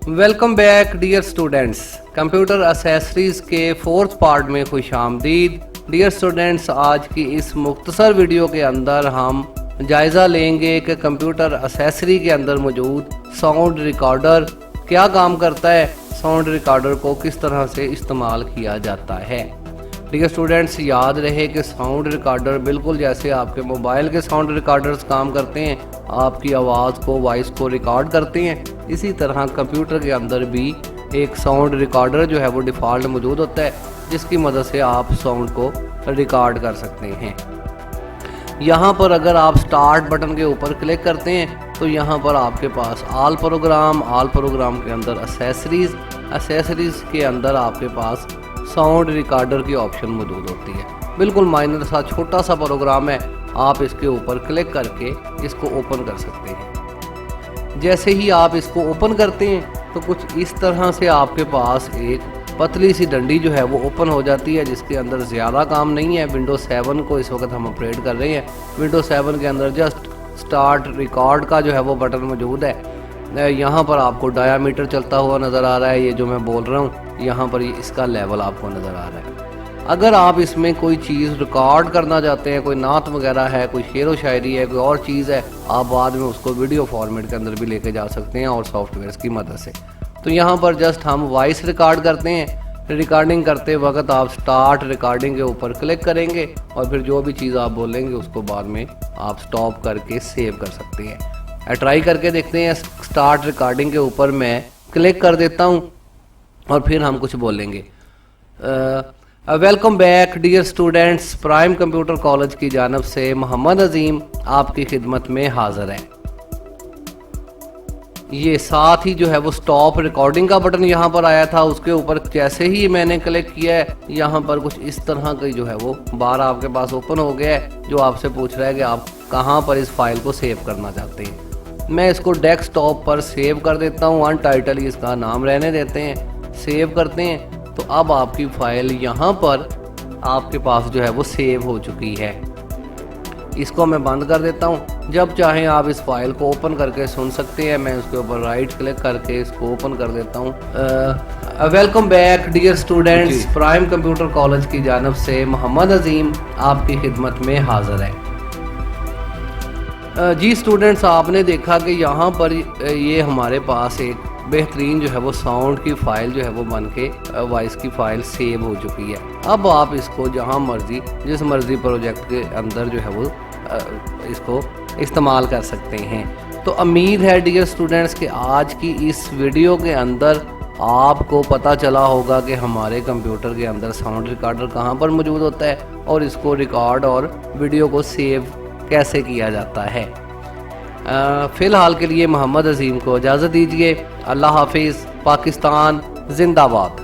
Welcome back dear students. Computer accessories के 4th part में खुश आमदीद। डियर स्टूडेंट्स, आज की इस मुख्तसर वीडियो के अंदर हम जायज़ा लेंगे कि कंप्यूटर एसेसरी के अंदर मौजूद साउंड रिकॉर्डर क्या काम करता है, साउंड रिकॉर्डर को किस तरह से इस्तेमाल किया जाता है। डियर स्टूडेंट्स, याद रहे कि साउंड रिकॉर्डर बिल्कुल जैसे आपके मोबाइल के साउंड रिकॉर्डर्स काम करते हैं, आपकी आवाज़ को, वॉइस को रिकॉर्ड करते हैं, इसी तरह कंप्यूटर के अंदर भी एक साउंड रिकॉर्डर जो है वो डिफ़ॉल्ट मौजूद होता है, जिसकी मदद से आप साउंड को रिकॉर्ड कर सकते हैं। यहाँ पर अगर आप स्टार्ट बटन के ऊपर क्लिक करते हैं तो यहाँ पर आपके पास ऑल प्रोग्राम के अंदर एसेसरीज़ के अंदर आपके पास साउंड रिकॉर्डर की ऑप्शन मौजूद होती है। बिल्कुल माइनर सा छोटा सा प्रोग्राम है, आप इसके ऊपर क्लिक करके इसको ओपन कर सकते हैं। जैसे ही आप इसको ओपन करते हैं तो कुछ इस तरह से आपके पास एक पतली सी डंडी जो है वो ओपन हो जाती है, जिसके अंदर ज़्यादा काम नहीं है। विंडोज 7 को इस वक्त हम ऑपरेट कर रहे हैं। विंडोज 7 के अंदर जस्ट स्टार्ट रिकॉर्ड का जो है वो बटन मौजूद है। यहाँ पर आपको डायामीटर चलता हुआ नज़र आ रहा है, ये जो मैं बोल रहा हूँ यहाँ पर इसका लेवल आपको नज़र आ रहा है। अगर आप इसमें कोई चीज़ रिकॉर्ड करना चाहते हैं, कोई नात वगैरह है, कोई शेर व शायरी है, कोई और चीज़ है, आप बाद में उसको वीडियो फॉर्मेट के अंदर भी लेके जा सकते हैं और सॉफ्टवेयर की मदद से। तो यहाँ पर जस्ट हम वॉइस रिकॉर्ड करते हैं। रिकॉर्डिंग करते वक्त आप स्टार्ट रिकॉर्डिंग के ऊपर क्लिक करेंगे और फिर जो भी चीज़ आप बोलेंगे उसको बाद में आप स्टॉप करके सेव कर सकते हैं। ट्राई करके देखते हैं। स्टार्ट रिकॉर्डिंग के ऊपर मैं क्लिक कर देता हूँ और फिर हम कुछ बोलेंगे। Welcome back dear students, Prime Computer College की जानब से मोहम्मद अजीम आपकी खिदमत में हाजिर है। ये साथ ही जो है वो स्टॉप रिकॉर्डिंग का बटन यहाँ पर आया था, उसके ऊपर जैसे ही मैंने क्लिक किया है यहाँ पर कुछ इस तरह का जो है वो बार आपके पास ओपन हो गया है, जो आपसे पूछ रहा है कि आप कहाँ पर इस फाइल को सेव करना चाहते हैं। मैं इसको डेस्कटॉप पर सेव कर देता हूँ, अनटाइटल इसका नाम रहने देते हैं, सेव करते हैं। तो अब आपकी फाइल यहाँ पर आपके पास जो है वो सेव हो चुकी है। इसको मैं बंद कर देता हूँ। जब चाहें आप इस फाइल को ओपन करके सुन सकते हैं। मैं उसके ऊपर राइट क्लिक करके इसको ओपन कर देता हूँ। Welcome back dear students, Prime Computer College की जानब से मोहम्मद अजीम आपकी खिदमत में हाजिर है। जी स्टूडेंट्स, आपने देखा कि यहाँ पर ये हमारे पास एक बेहतरीन जो है वो साउंड की फ़ाइल जो है वो बन के वॉइस की फ़ाइल सेव हो चुकी है। अब आप इसको जहाँ मर्ज़ी जिस मर्ज़ी प्रोजेक्ट के अंदर जो है वो इसको इस्तेमाल कर सकते हैं। तो उम्मीद है डियर स्टूडेंट्स कि आज की इस वीडियो के अंदर आपको पता चला होगा कि हमारे कंप्यूटर के अंदर साउंड रिकॉर्डर कहाँ पर मौजूद होता है और इसको रिकॉर्ड और वीडियो को सेव कैसे किया जाता है। फ़िलहाल के लिए मोहम्मद अजीम को इजाज़त दीजिए। अल्लाह हाफिज़। पाकिस्तान जिंदाबाद।